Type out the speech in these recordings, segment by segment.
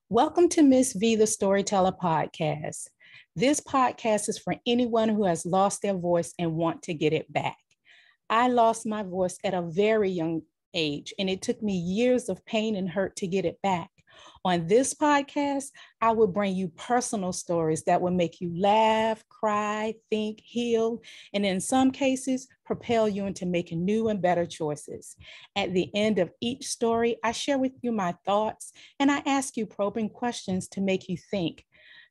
Welcome to Miss V, the Storyteller podcast. This podcast is for anyone who has lost their voice and want to get it back. I lost my voice at a very young age, and it took me years of pain and hurt to get it back. On this podcast, I will bring you personal stories that will make you laugh, cry, think, heal, and in some cases, propel you into making new and better choices. At the end of each story, I share with you my thoughts and I ask you probing questions to make you think.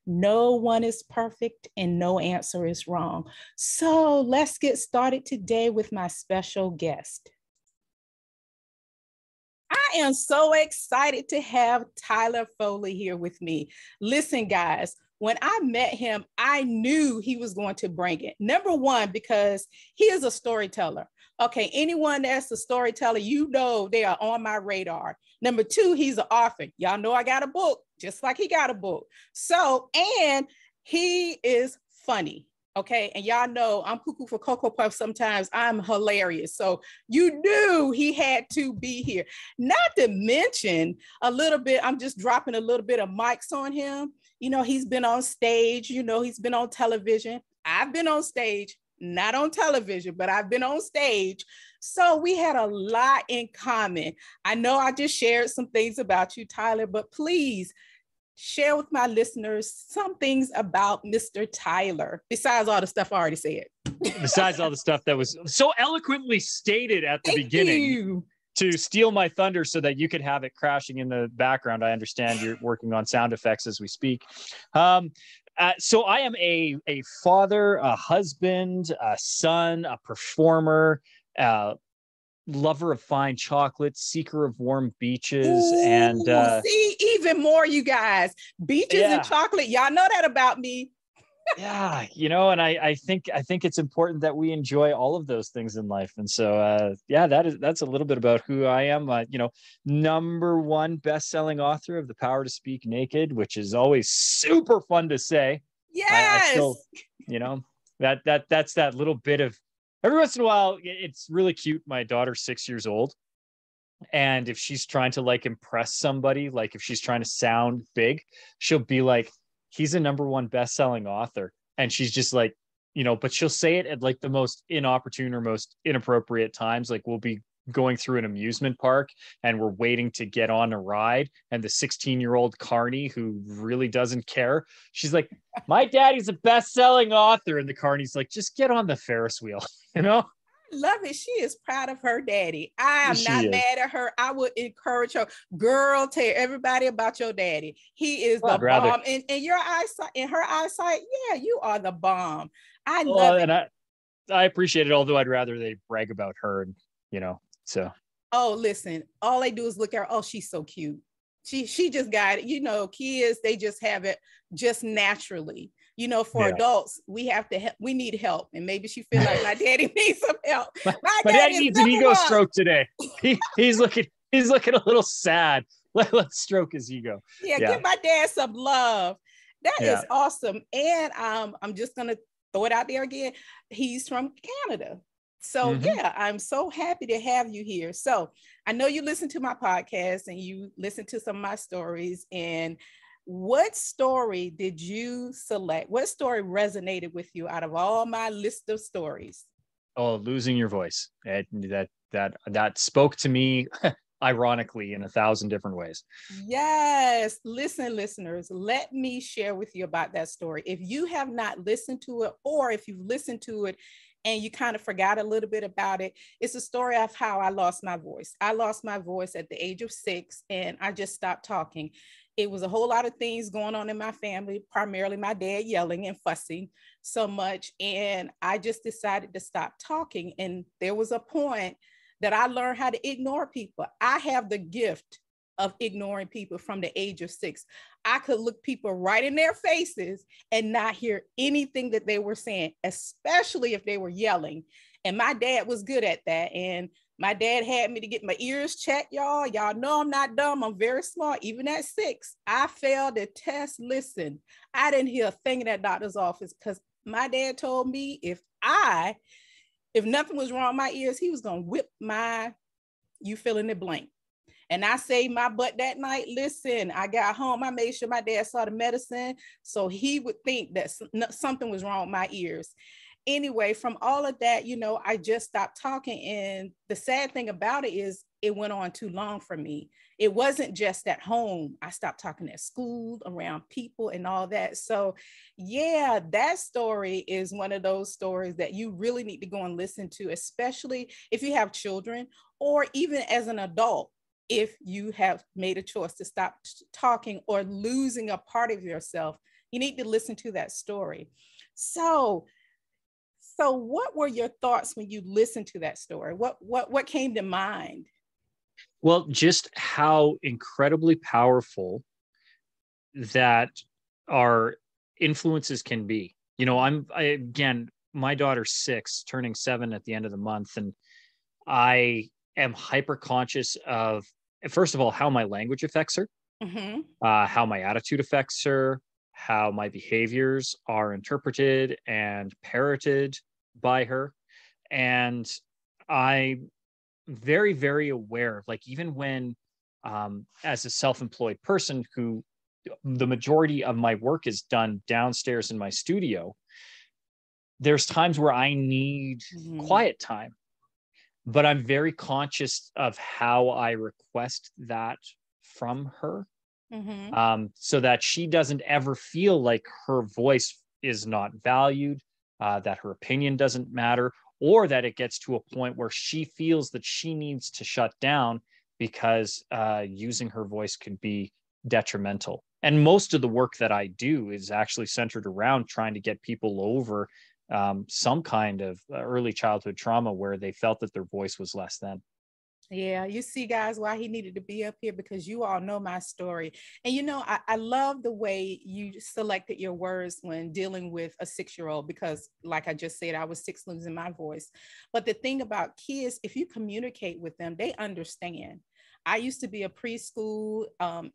No one is perfect and no answer is wrong. So let's get started today with my special guest. I am so excited to have Tyler Foley here with me. Listen, guys, when I met him, I knew he was going to bring it. Number one, because he is a storyteller. Okay, anyone that's a storyteller, you know they are on my radar. Number two, he's an author. Y'all know I got a book, just like he got a book. So, and he is funny. Okay. And y'all know I'm cuckoo for Cocoa Puffs. Sometimes I'm hilarious. So you knew he had to be here. Not to mention a little bit, I'm just dropping a little bit of mics on him. You know, he's been on stage, you know, he's been on television. I've been on stage, not on television, but I've been on stage. So we had a lot in common. I know I just shared some things about you, Tyler, but please share with my listeners some things about Mr. Tyler, besides all the stuff I already said. Besides all the stuff that was so eloquently stated at the beginning You. to steal my thunder so that you could have it crashing in the background. I understand you're working on sound effects as we speak. So I am a father, a husband, a son, a performer, lover of fine chocolate, seeker of warm beaches. Ooh, and see, even more, you guys. Beaches and chocolate. Y'all know that about me. Yeah, you know, and I think it's important that we enjoy all of those things in life. And so that's a little bit about who I am. Number one best-selling author of The Power to Speak Naked, which is always super fun to say. Yes. I still, you know, that's that little bit of every once in a while. It's really cute. My daughter's 6 years old. And if she's trying to like impress somebody, like if she's trying to sound big, she'll be like, he's a number one best-selling author. And she's just like, you know, but she'll say it at like the most inopportune or most inappropriate times. Like we'll be going through an amusement park and we're waiting to get on a ride. And the 16-year-old Carney, who really doesn't care, she's like, my daddy's a best-selling author. And the Carney's like, just get on the Ferris wheel, you know? Love it. She is proud of her daddy. I am not mad at her. I would encourage her. Girl, tell everybody about your daddy. He is the bomb. And in your eyesight, in her eyesight, yeah, you are the bomb. I love it. And I appreciate it, although I'd rather they brag about her, and you know, so. Oh, listen, all they do is look at her. Oh, she's so cute. She just got it. You know, kids, they just have it just naturally. You know, for adults, we need help. And maybe she feel like my daddy needs some help. My daddy needs an ego stroke today. He's looking a little sad. Let's stroke his ego. Yeah, give my dad some love. That is awesome. And I'm just gonna throw it out there again. He's from Canada. So I'm so happy to have you here. So I know you listen to my podcast and you listen to some of my stories. And what story did you select? What story resonated with you out of all my list of stories? Oh, losing your voice. That spoke to me ironically in 1,000 different ways. Yes. Listen, listeners, let me share with you about that story. If you have not listened to it, or if you've listened to it and you kind of forgot a little bit about it, it's a story of how I lost my voice. I lost my voice at the age of 6 and I just stopped talking. It was a whole lot of things going on in my family, primarily my dad yelling and fussing so much. And I just decided to stop talking. And there was a point that I learned how to ignore people. I have the gift of ignoring people from the age of 6. I could look people right in their faces and not hear anything that they were saying, especially if they were yelling. And my dad was good at that. And my dad had me to get my ears checked, y'all. Y'all know I'm not dumb. I'm very smart. Even at 6, I failed the test. Listen, I didn't hear a thing in that doctor's office because my dad told me if nothing was wrong with my ears, he was going to whip my, you fill in the blank. And I saved my butt that night. Listen, I got home. I made sure my dad saw the medicine so he would think that something was wrong with my ears. Anyway, from all of that, I just stopped talking. And the sad thing about it is it went on too long for me. It wasn't just at home. I stopped talking at school, around people and all that. So yeah, that story is one of those stories that you really need to go and listen to, especially if you have children or even as an adult. If you have made a choice to stop talking or losing a part of yourself, you need to listen to that story. So what were your thoughts when you listened to that story? What came to mind? Well, just how incredibly powerful that our influences can be. Again, my daughter's 6, turning 7 at the end of the month, and I am hyper conscious of, first of all, how my language affects her, how my attitude affects her, how my behaviors are interpreted and parroted by her. And I'm very, very aware, like even when, as a self-employed person who the majority of my work is done downstairs in my studio, there's times where I need quiet time, but I'm very conscious of how I request that from her. So that she doesn't ever feel like her voice is not valued, that her opinion doesn't matter, or that it gets to a point where she feels that she needs to shut down because using her voice could be detrimental. And most of the work that I do is actually centered around trying to get people over some kind of early childhood trauma where they felt that their voice was less than. Yeah, you see, guys, why he needed to be up here, because you all know my story. And I love the way you selected your words when dealing with a 6-year-old, because like I just said, I was 6 losing my voice. But the thing about kids, if you communicate with them, they understand. I used to be a preschool,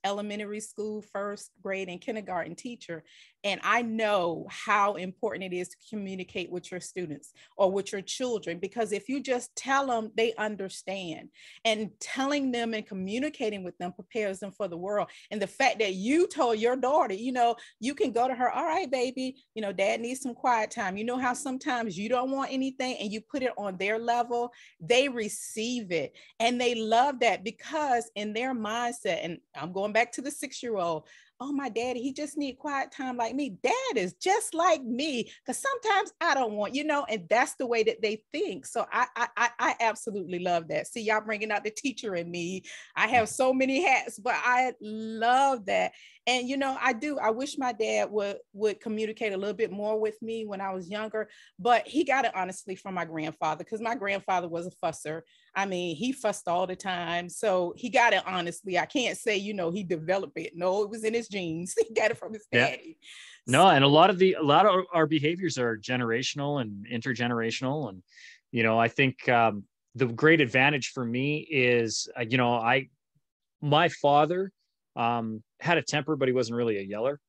elementary school, first grade, and kindergarten teacher. And I know how important it is to communicate with your students or with your children, because if you just tell them, they understand. And telling them and communicating with them prepares them for the world. And the fact that you told your daughter, you can go to her, all right, baby, dad needs some quiet time. You know how sometimes you don't want anything and you put it on their level, they receive it. And they love that, because in their mindset, and I'm going back to the 6-year-old, oh, my daddy, he just need quiet time like me. Dad is just like me, because sometimes I don't want, and that's the way that they think. So I absolutely love that. See, y'all bringing out the teacher in me. I have so many hats, but I love that. And, I wish my dad would communicate a little bit more with me when I was younger, but he got it honestly from my grandfather, because my grandfather was a fusser. I mean, he fussed all the time. So he got it honestly. I can't say, he developed it. No, it was in his genes. He got it from his daddy. No, and a lot of our behaviors are generational and intergenerational. And, I think the great advantage for me is, my father had a temper, but he wasn't really a yeller.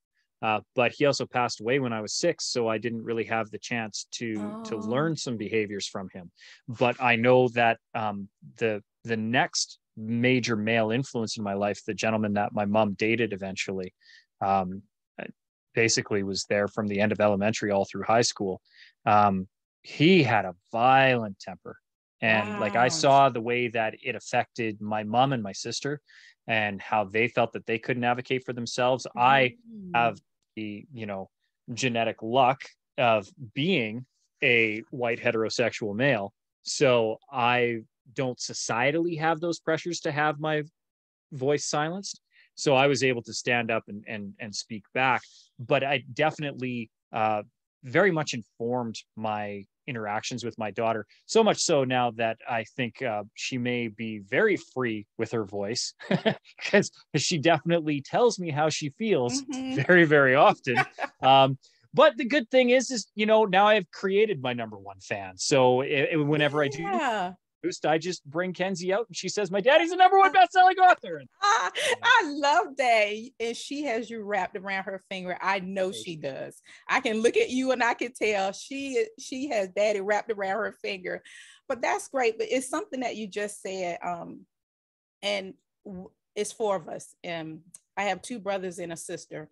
But he also passed away when I was 6, so I didn't really have the chance to learn some behaviors from him. But I know that the next major male influence in my life, the gentleman that my mom dated eventually, basically was there from the end of elementary all through high school. He had a violent temper. And like I saw the way that it affected my mom and my sister and how they felt that they couldn't advocate for themselves. I have the, genetic luck of being a white heterosexual male. So I don't societally have those pressures to have my voice silenced. So I was able to stand up and speak back. But I definitely very much informed my interactions with my daughter, so much so now that I think she may be very free with her voice, because she definitely tells me how she feels very, very often. But the good thing is now I've created my number one fan. So whenever I do boost, I just bring Kenzie out and she says, my daddy's the number one best-selling author. I love that. And she has you wrapped around her finger. I know she does. I can look at you and I can tell she has daddy wrapped around her finger. But that's great. But it's something that you just said. And it's four of us. I have two brothers and a sister.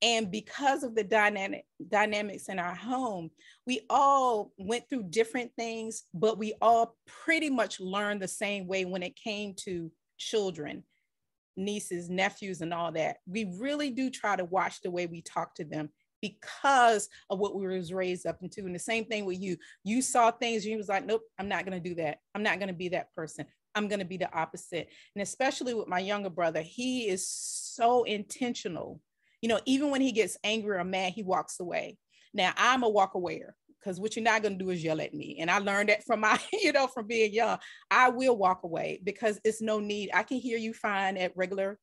And because of the dynamics in our home, we all went through different things, but we all pretty much learned the same way when it came to children, nieces, nephews, and all that. We really do try to watch the way we talk to them because of what we was raised up into. And the same thing with you. You saw things, you was like, nope, I'm not going to do that. I'm not going to be that person. I'm going to be the opposite. And especially with my younger brother, he is so intentional. You know, even when he gets angry or mad, he walks away. Now, I'm a walk awayer because what you're not going to do is yell at me. And I learned that from from being young. I will walk away because it's no need. I can hear you fine at regular,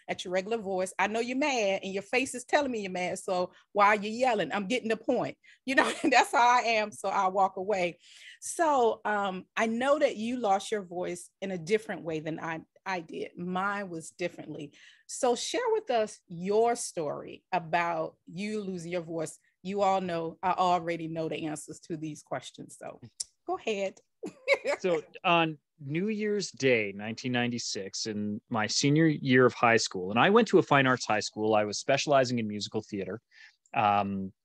at your regular voice. I know you're mad and your face is telling me you're mad. So why are you yelling? I'm getting the point. That's how I am. So I'll walk away. So I know that you lost your voice in a different way than I did. Mine was differently. So share with us your story about you losing your voice. You all know, I already know the answers to these questions. So go ahead. So on New Year's Day, 1996, in my senior year of high school, and I went to a fine arts high school. I was specializing in musical theater.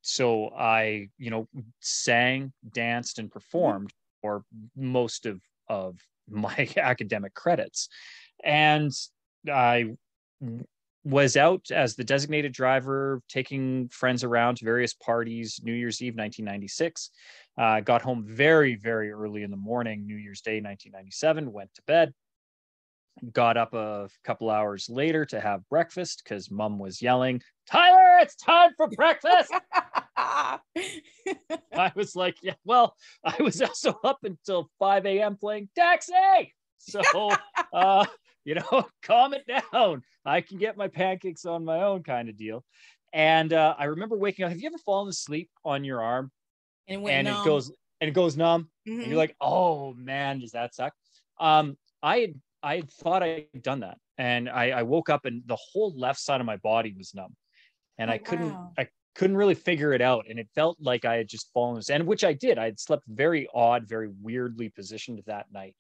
So I, sang, danced, and performed for most of my academic credits. And I was out as the designated driver, taking friends around to various parties. New Year's Eve, 1996. Got home very, very early in the morning, New Year's Day, 1997, went to bed. Got up a couple hours later to have breakfast because mom was yelling, "Tyler, it's time for breakfast." I was like, yeah, well, I was also up until 5 a.m. playing Taxi. So, calm it down. I can get my pancakes on my own, kind of deal. And I remember waking up. Have you ever fallen asleep on your arm it goes numb? Mm-hmm. And you're like, oh man, does that suck? I had thought I had done that, and I woke up and the whole left side of my body was numb, and I couldn't really figure it out, and it felt like I had just fallen asleep, and which I did. I had slept very odd, very weirdly positioned that night.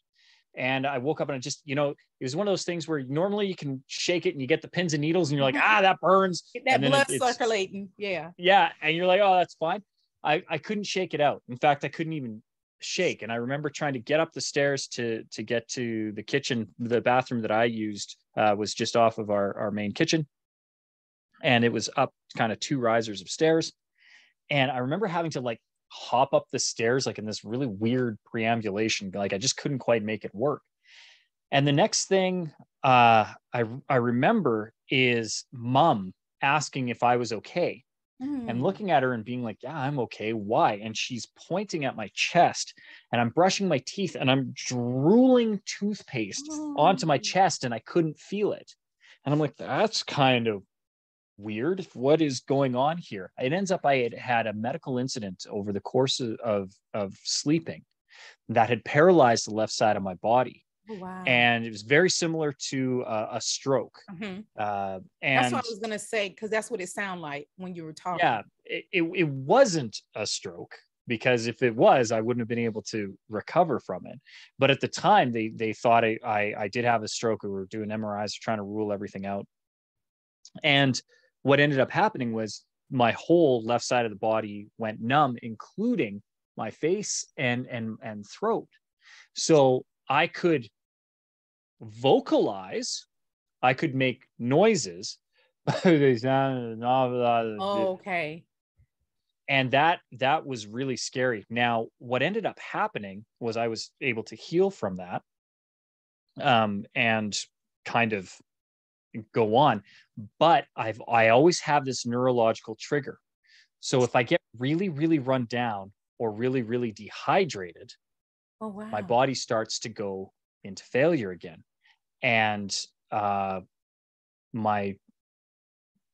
And I woke up and I just, it was one of those things where normally you can shake it and you get the pins and needles and you're like, that burns. Get that blood circulating. Yeah. Yeah. And you're like, oh, that's fine. I couldn't shake it out. In fact, I couldn't even shake. And I remember trying to get up the stairs to get to the kitchen. The bathroom that I used was just off of our main kitchen. And it was up kind of 2 risers of stairs. And I remember having to hop up the stairs in this really weird preambulation. I just couldn't quite make it work. And the next thing I remember is mom asking if I was okay, and looking at her and being like, yeah, I'm okay. Why? And she's pointing at my chest, and I'm brushing my teeth and I'm drooling toothpaste onto my chest, and I couldn't feel it. And I'm like, that's kind of weird. What is going on here? It ends up I had a medical incident over the course of sleeping that had paralyzed the left side of my body. Oh, wow. And it was very similar to a stroke. Mm-hmm. And that's what I was going to say, because that's what it sounded like when you were talking. Yeah, it wasn't a stroke, because if it was, I wouldn't have been able to recover from it. But at the time, they thought I did have a stroke. We were doing MRIs, trying to rule everything out. And what ended up happening was my whole left side of the body went numb, including my face and throat. So I could vocalize, I could make noises. Oh, okay. And that was really scary. Now, what ended up happening was I was able to heal from that, and kind of go on. But I always have this neurological trigger. So if I get really, really run down or really, really dehydrated, oh, wow, my body starts to go into failure again. And my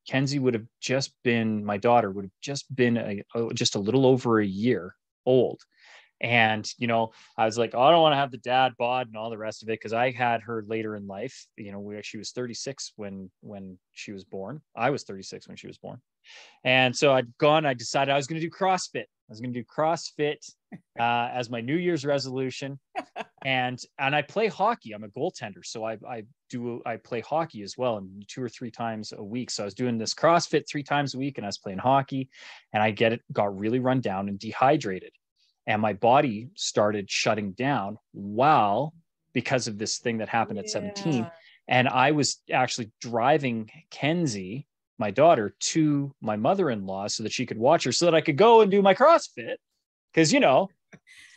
Kenzie would have just been, my daughter would have just been just a little over a year old. And, I was like, oh, I don't want to have the dad bod and all the rest of it, because I had her later in life. She was 36 when she was born. I was 36 when she was born. And so I decided I was going to do CrossFit. I was going to do CrossFit as my New Year's resolution. And I play hockey. I'm a goaltender, so I play hockey as well, and 2 or 3 times a week. So I was doing this CrossFit 3 times a week, and I was playing hockey, and got really run down and dehydrated, and my body started shutting down because of this thing that happened at 17. And I was actually driving Kenzie, my daughter, to my mother-in-law so that she could watch her, so that I could go and do my CrossFit, because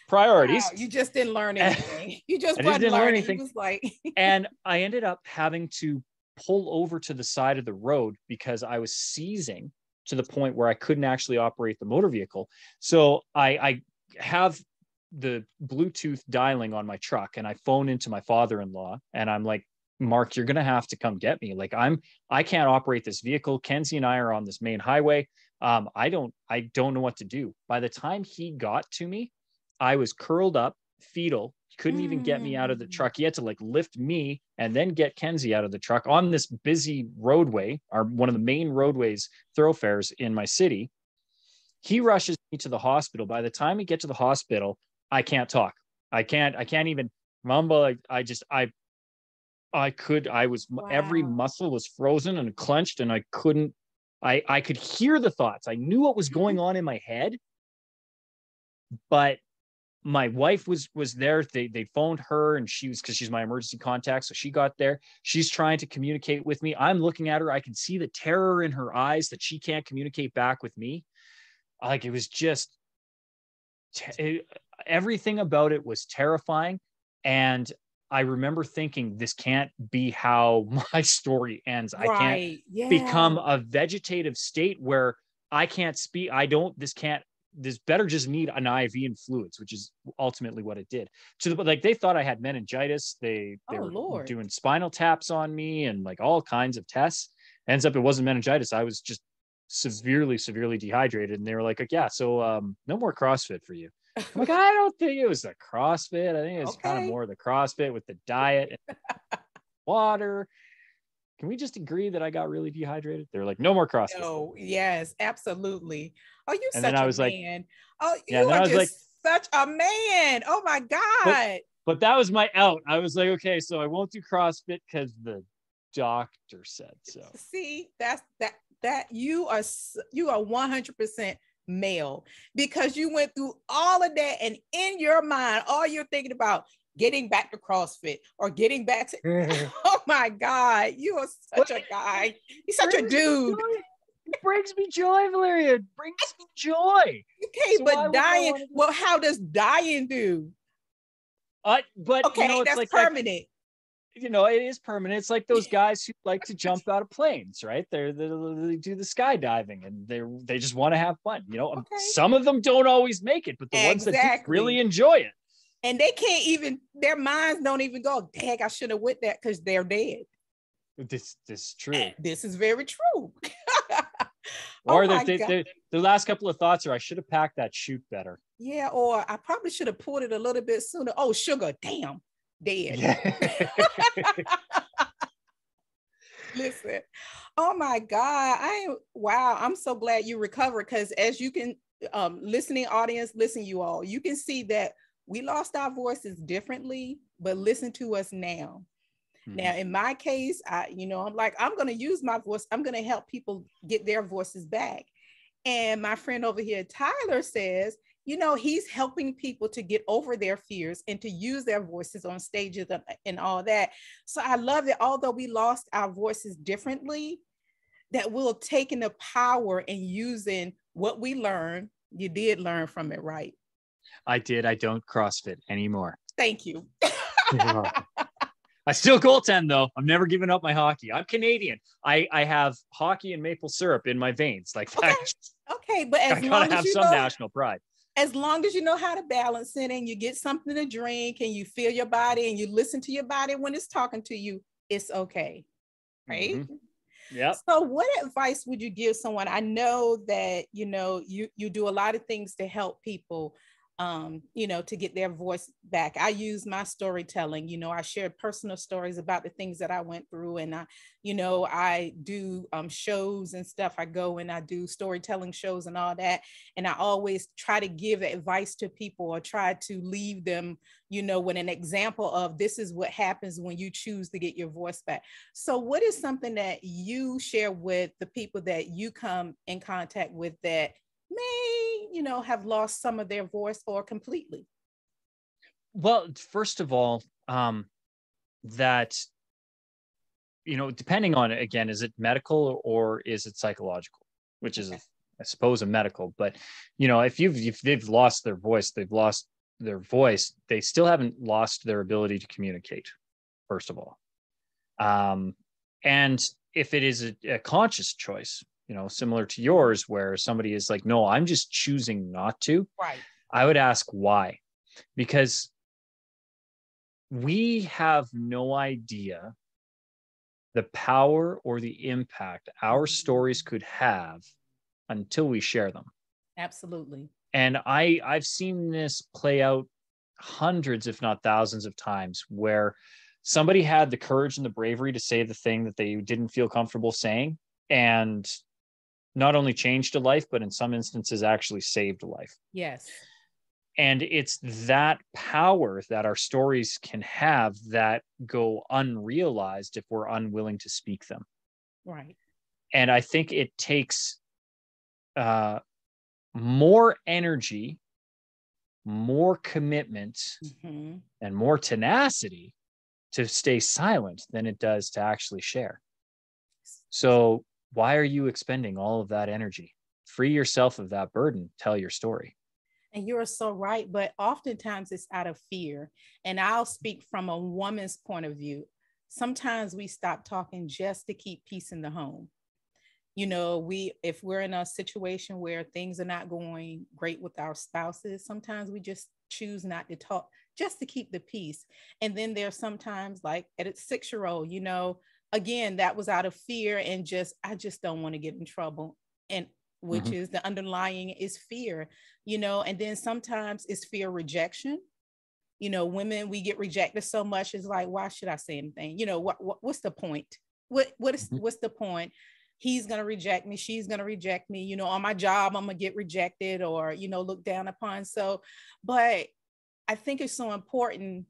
priorities. Wow, you just didn't learn anything. You just I wasn't didn't learn learning. anything. It was like And I ended up having to pull over to the side of the road because I was seizing to the point where I couldn't actually operate the motor vehicle. So I have the Bluetooth dialing on my truck, and I phone into my father-in-law, and I'm like, Mark, you're going to have to come get me. Like, I can't operate this vehicle. Kenzie and I are on this main highway. I don't know what to do. By the time he got to me, I was curled up, fetal. He couldn't even get me out of the truck. He had to lift me and then get Kenzie out of the truck on this busy roadway, or one of the main roadways, thoroughfares in my city. He rushes me to the hospital. By the time we get to the hospital, I can't talk. I can't even mumble. Every muscle was frozen and clenched, and I could hear the thoughts. I knew what was going on in my head, but my wife was there. They phoned her, and because she's my emergency contact. So she got there. She's trying to communicate with me. I'm looking at her. I can see the terror in her eyes that she can't communicate back with me. It was just, everything about it was terrifying. And I remember thinking, this can't be how my story ends. Right. I can't become a vegetative state where I can't speak. This better just need an IV and fluids, which is ultimately what it did. They thought I had meningitis. They were doing spinal taps on me and all kinds of tests. Ends up it wasn't meningitis. I was just severely dehydrated, and they were like, yeah, so no more CrossFit for you. I'm like, I don't think it was the CrossFit. I think it's kind of more the CrossFit with the diet and water. Can we just agree that I got really dehydrated? They're like, no more CrossFit. No, yes, absolutely. Oh, you're and such then I a was man. Like, you are just such a man. Oh my God. But that was my out. I was like, okay, so I won't do CrossFit because the doctor said so. See, that you are 100% male, because you went through all of that, and in your mind, all you're thinking about getting back to CrossFit or getting back to oh my God, you are such a guy. You're such a dude. It brings me joy, Valeria. It brings me joy. Okay, so but dying, well, how does dying do? But okay, it's that's permanent. It is permanent. It's like those guys who like to jump out of planes, right? They do the skydiving, and they just want to have fun. Some of them don't always make it, but the ones that do really enjoy it. And they can't even, their minds don't even go, dang, I should have went that, because they're dead. This is true. This is very true. Or the last couple of thoughts are, I should have packed that chute better. Yeah, or I probably should have pulled it a little bit sooner. Oh, sugar, damn, dead. Yeah. Listen, oh my God, I'm so glad you recovered, because as you can, listening audience, listen, you all, you can see that we lost our voices differently, but listen to us now. Mm-hmm. Now, in my case, I'm going to use my voice. I'm going to help people get their voices back. And my friend over here, Tyler, says, he's helping people to get over their fears and to use their voices on stages and all that. So I love that although we lost our voices differently, that we'll take in the power and using what we learned. You did learn from it, right? I did. I don't CrossFit anymore. Thank you. I still goaltend, though. I'm never giving up my hockey. I'm Canadian. I have hockey and maple syrup in my veins. Like that. Okay, but as long as you have some national pride. As long as you know how to balance it, and you get something to drink, and you feel your body, and you listen to your body when it's talking to you, it's okay, right? Mm-hmm. Yeah. So what advice would you give someone? I know that, you do a lot of things to help people to get their voice back. I use my storytelling. I shared personal stories about the things that I went through, and I do shows and stuff. I go and I do storytelling shows and all that, and I always try to give advice to people or try to leave them, with an example of this is what happens when you choose to get your voice back. So, what is something that you share with the people that you come in contact with that may, have lost some of their voice or completely? Well, first of all, that, depending on, again, is it medical or is it psychological, which is, I suppose, a medical, but, if they've lost their voice, they still haven't lost their ability to communicate, first of all. And if it is a conscious choice, similar to yours, where somebody is like, no, I'm just choosing not to. Right. I would ask why, because we have no idea the power or the impact our stories could have until we share them. Absolutely. And I've seen this play out hundreds, if not thousands of times, where somebody had the courage and the bravery to say the thing that they didn't feel comfortable saying, and not only changed a life, but in some instances actually saved a life. Yes. And it's that power that our stories can have that go unrealized if we're unwilling to speak them. Right. And I think it takes more energy, more commitment, and more tenacity to stay silent than it does to actually share. So why are you expending all of that energy? Free yourself of that burden. Tell your story. And you're so right. But oftentimes it's out of fear. And I'll speak from a woman's point of view. Sometimes we stop talking just to keep peace in the home. If we're in a situation where things are not going great with our spouses, sometimes we just choose not to talk just to keep the peace. And then there's sometimes, like at a 6-year-old, again, that was out of fear and I just don't want to get in trouble. And which is the underlying is fear, and then sometimes it's fear of rejection. Women, we get rejected so much. It's like, why should I say anything? What's the point? What's the point? He's going to reject me. She's going to reject me, on my job, I'm going to get rejected or, looked down upon. So, but I think it's so important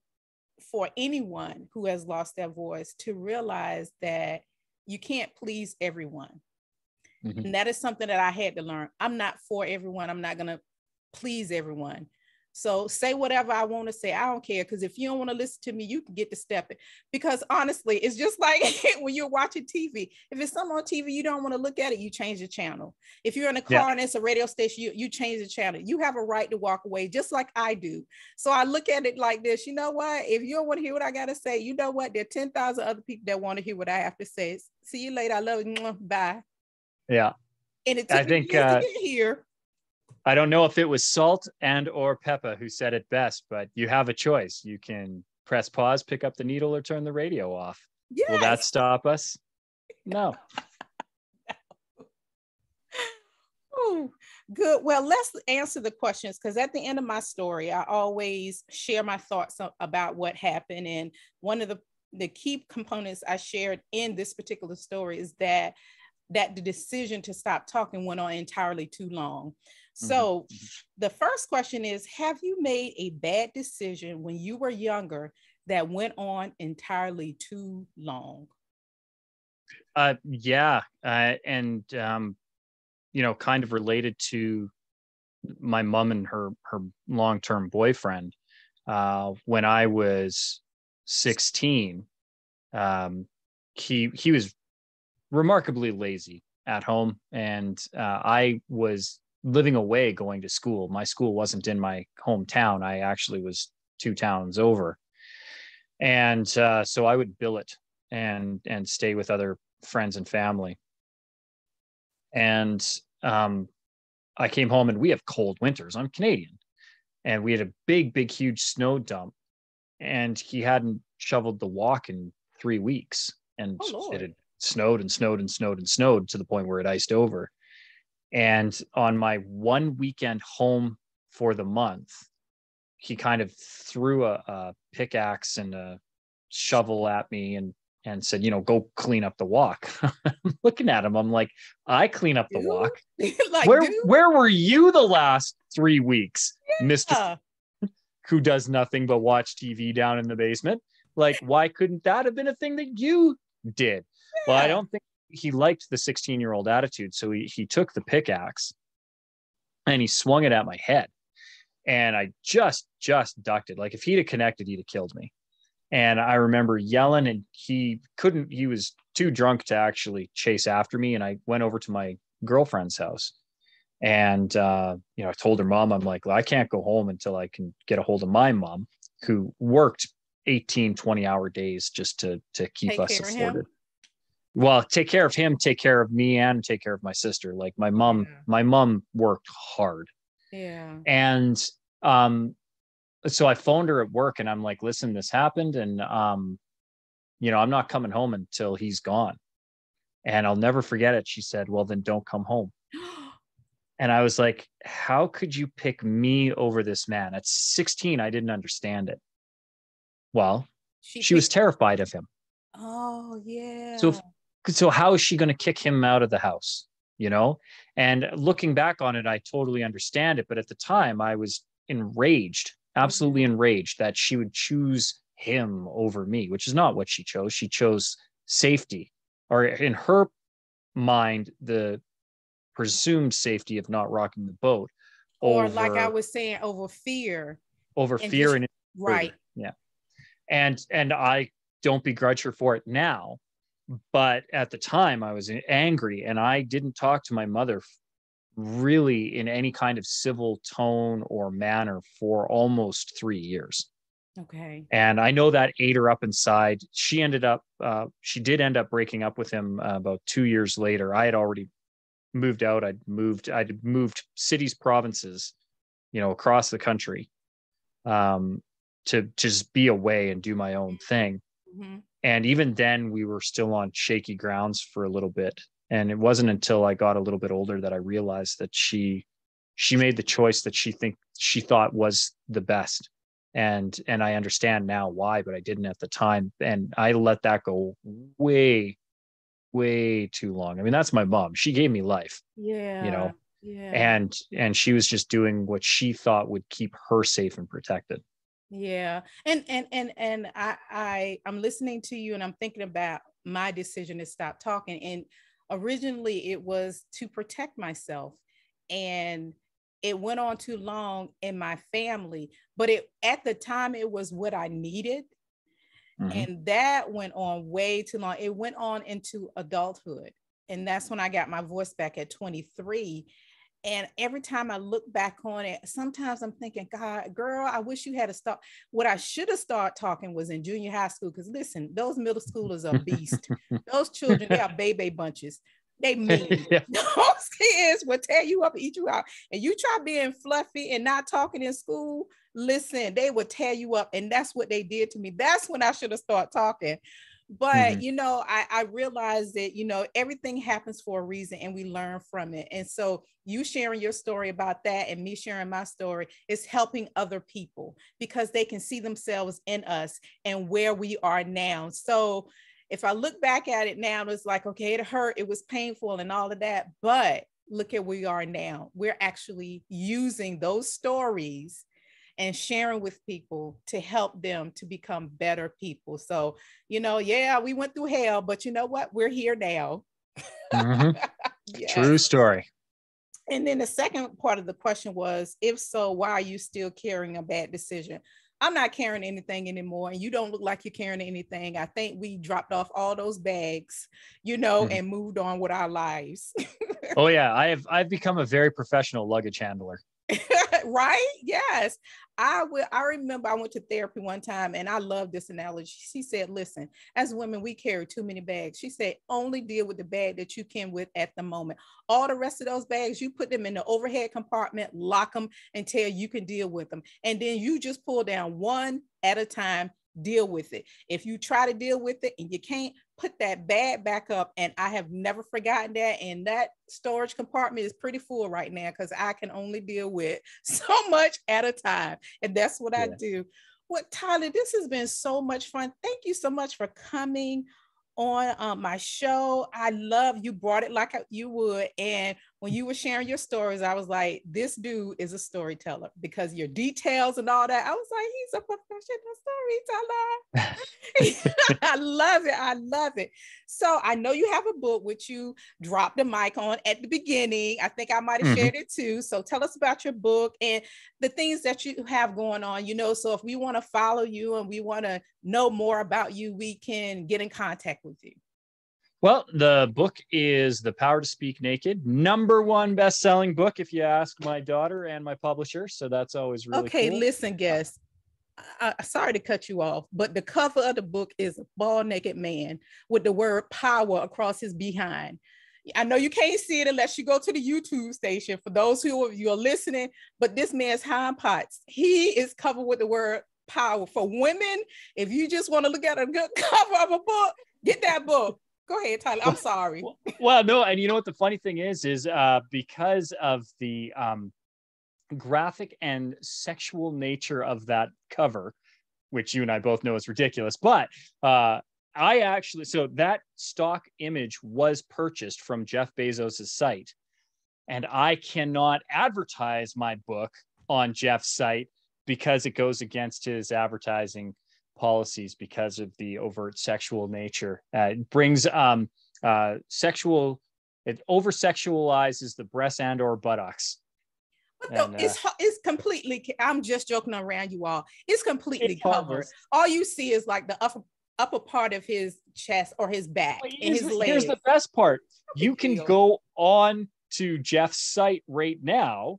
for anyone who has lost their voice to realize that you can't please everyone. And that is something that I had to learn. I'm not for everyone. I'm not going to please everyone. So say whatever I want to say. I don't care. Because if you don't want to listen to me, you can get to stepping. Because honestly, it's just like when you're watching TV. If it's something on TV, you don't want to look at it, you change the channel. If you're in a car and it's a radio station, you change the channel. You have a right to walk away, just like I do. So I look at it like this. You know what? If you don't want to hear what I got to say, you know what? There are 10,000 other people that want to hear what I have to say. See you later. I love you. Bye. Yeah. And it took me years to get here. I don't know if it was Salt and or Peppa who said it best, but you have a choice. You can press pause, pick up the needle, or turn the radio off. Yes. Will that stop us? No. Oh, good. Well, let's answer the questions, because at the end of my story, I always share my thoughts about what happened. And one of the key components I shared in this particular story is that the decision to stop talking went on entirely too long. So the first question is, have you made a bad decision when you were younger that went on entirely too long? Yeah. And, kind of related to my mom and her long-term boyfriend. When I was 16, he was remarkably lazy at home, and I was living away going to school. My school wasn't in my hometown. I actually was 2 towns over, and so I would billet and stay with other friends and family. And I came home, and we have cold winters. I'm Canadian, and we had a big huge snow dump, and he hadn't shoveled the walk in 3 weeks, and it had snowed and snowed and snowed and snowed to the point where it iced over. And on my one weekend home for the month, he kind of threw a pickaxe and a shovel at me and said, go clean up the walk. I'm looking at him. I'm like, I clean up the walk. Like, where were you the last 3 weeks, Mr. Yeah. who does nothing but watch TV down in the basement? Like, why couldn't that have been a thing that you did? Well, I don't think he liked the 16-year-old attitude. So he took the pickaxe and he swung it at my head. And I just ducked it. Like, if he'd have connected, he'd have killed me. And I remember yelling, and he was too drunk to actually chase after me. And I went over to my girlfriend's house. And, I told her mom, I'm like, well, I can't go home until I can get a hold of my mom, who worked 18, 20-hour days just to keep us supported. Well, take care of him, take care of me, and take care of my sister. Like, my mom worked hard. Yeah. And, so I phoned her at work, and I'm like, listen, this happened. And, I'm not coming home until he's gone. And I'll never forget it. She said, well, then don't come home. And I was like, how could you pick me over this man? At 16, I didn't understand it. Well, she was terrified of him. Oh, yeah. So how is she going to kick him out of the house? And looking back on it, I totally understand it. But at the time, I was enraged, absolutely enraged that she would choose him over me, which is not what she chose. She chose safety, or in her mind, the presumed safety of not rocking the boat, or like I was saying, over fear and right. Yeah. And I don't begrudge her for it now, but at the time I was angry, and I didn't talk to my mother really in any kind of civil tone or manner for almost 3 years. Okay. And I know that ate her up inside. She did end up breaking up with him about 2 years later. I had already moved out. I'd moved cities, provinces, across the country, to just be away and do my own thing. Mm-hmm. And even then we were still on shaky grounds for a little bit. And it wasn't until I got a little bit older that I realized that she made the choice that she thought was the best. And I understand now why, but I didn't at the time. And I let that go way, way too long. I mean, that's my mom. She gave me life. Yeah. Yeah. And she was just doing what she thought would keep her safe and protected. Yeah. And I'm listening to you, and I'm thinking about my decision to stop talking. And originally it was to protect myself, and it went on too long in my family, but at the time it was what I needed. Mm-hmm. And that went on way too long. It went on into adulthood. And that's when I got my voice back at 23. And every time I look back on it, sometimes I'm thinking, God, girl, I wish you had to stop. What I should have started talking was in junior high school. Because listen, those middle schoolers are beasts. Those children, they are baby bunches. They mean. Yeah. Those kids will tear you up and eat you out. And you try being fluffy and not talking in school, listen, they will tear you up. And that's what they did to me. That's when I should have started talking. But, I realized that, everything happens for a reason, and we learn from it. And so you sharing your story about that and me sharing my story is helping other people, because they can see themselves in us and where we are now. So if I look back at it now, it's like, okay, it hurt, it was painful and all of that, but look at where we are now. We're actually using those stories and sharing with people to help them to become better people. So, we went through hell, but you know what? We're here now. Mm-hmm. Yes. True story. And then the second part of the question was, if so, why are you still carrying a bad decision? I'm not carrying anything anymore. And you don't look like you're carrying anything. I think we dropped off all those bags, and moved on with our lives. Oh yeah. I've become a very professional luggage handler. Right? Yes. I remember I went to therapy one time, and I love this analogy. She said, listen, as women, we carry too many bags. She said, only deal with the bag that you can with at the moment. All the rest of those bags, you put them in the overhead compartment, lock them until you can deal with them. And then you just pull down one at a time deal with it. If you try to deal with it and you can't, put that bag back up. And I have never forgotten that. And that storage compartment is pretty full right now because I can only deal with so much at a time. And that's what I do. Well, Tyler, this has been so much fun. Thank you so much for coming on my show. I love you brought it like you would. And when you were sharing your stories, I was like, this dude is a storyteller because your details and all that. I was like, he's a professional storyteller. I love it. I love it. So I know you have a book which you dropped the mic on at the beginning. I think I might have shared it too. So tell us about your book and the things that you have going on, you know, so if we want to follow you and we want to know more about you, we can get in contact with you. Well, the book is The Power to Speak Naked, #1 best-selling book, if you ask my daughter and my publisher. So that's always really cool. Okay, listen, guys. Sorry to cut you off, but the cover of the book is a bald naked man with the word power across his behind. I know you can't see it unless you go to the YouTube station for those who of you are listening, but this man's hind parts, he is covered with the word power. For women, if you just want to look at a good cover of a book, get that book. Go ahead, Tyler. I'm sorry. Well, no, and you know what the funny thing is because of the graphic and sexual nature of that cover, which you and I both know is ridiculous, but so that stock image was purchased from Jeff Bezos's site, and I cannot advertise my book on Jeff's site because it goes against his advertising policies because of the overt sexual nature. It brings it over sexualizes the breasts and or buttocks. But no, it's completely, I'm just joking around you all. It's completely covered. All you see is like the upper part of his chest or his back and his legs. Here's the best part. You can go on to Jeff's site right now,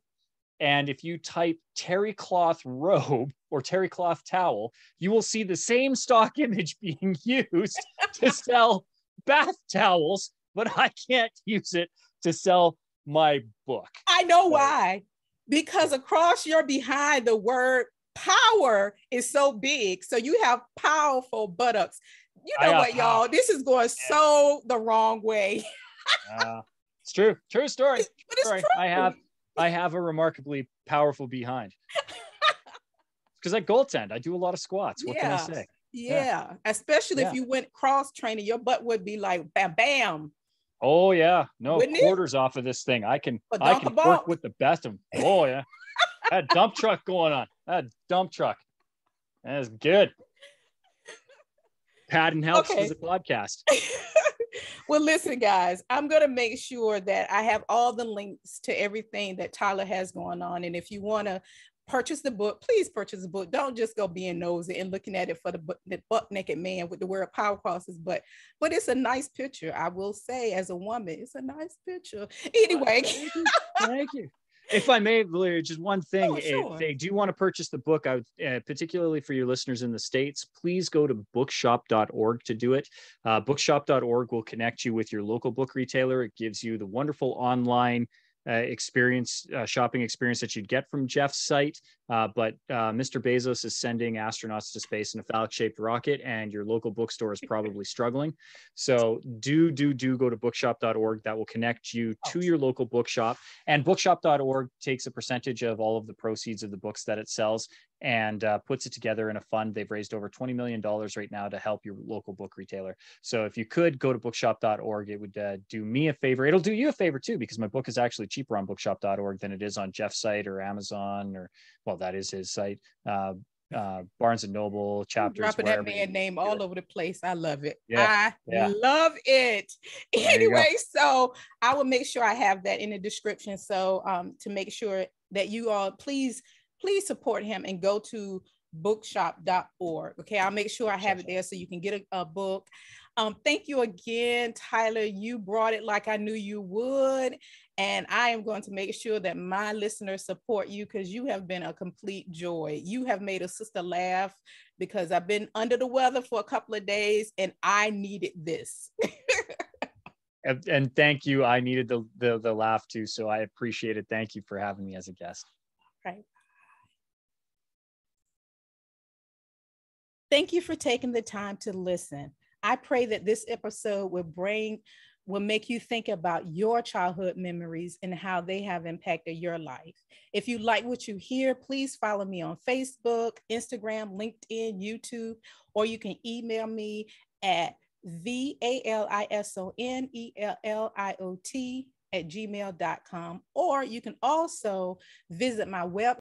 and if you type terry cloth robe or terry cloth towel, you will see the same stock image being used to sell bath towels, but I can't use it to sell my book. I know why. Because across your behind, the word power is so big. So you have powerful buttocks. You know what, y'all? This is going so the wrong way. It's true. True story. But it's true. I have a remarkably powerful behind. Because I goaltend. I do a lot of squats. What can I say? Yeah. Especially if you went cross training, your butt would be like bam, bam. Oh yeah, no quarters off of this thing. I can work with the best of them. Oh yeah, that dump truck going on. That dump truck. That is good. Padding helps with the podcast. Well, listen, guys, I'm going to make sure that I have all the links to everything that Tyler has going on. And if you want to purchase the book, please purchase the book. Don't just go being nosy and looking at it for the butt naked man with the word power across his butt. But it's a nice picture. I will say, as a woman, it's a nice picture. Anyway. Thank you. If I may, Valeria, just one thing. Sure. If they do want to purchase the book, I would, particularly for your listeners in the States, please go to bookshop.org to do it. Bookshop.org will connect you with your local book retailer. It gives you the wonderful online shopping experience that you'd get from Jeff's site. But Mr. Bezos is sending astronauts to space in a phallic-shaped rocket, and your local bookstore is probably struggling. So do go to bookshop.org. That will connect you to your local bookshop. And bookshop.org takes a percentage of all of the proceeds of the books that it sells and puts it together in a fund. They've raised over $20 million right now to help your local book retailer. So if you could go to bookshop.org, it would do me a favor. It'll do you a favor too, because my book is actually cheaper on bookshop.org than it is on Jeff's site or Amazon, or, well, that is his site. Barnes and Noble, Chapters. Dropping that man name all over the place. I love it. I love it. Anyway, so I will make sure I have that in the description. So to make sure that you all please support him and go to bookshop.org. Okay, I'll make sure I have it there so you can get a book. Thank you again, Tyler. You brought it like I knew you would. And I am going to make sure that my listeners support you because you have been a complete joy. You have made a sister laugh because I've been under the weather for a couple of days and I needed this. And thank you. I needed the laugh too. So I appreciate it. Thank you for having me as a guest. Right. Thank you for taking the time to listen. I pray that this episode will make you think about your childhood memories and how they have impacted your life. If you like what you hear, please follow me on Facebook, Instagram, LinkedIn, YouTube, or you can email me at VALISONELLIOT @gmail.com. Or you can also visit my website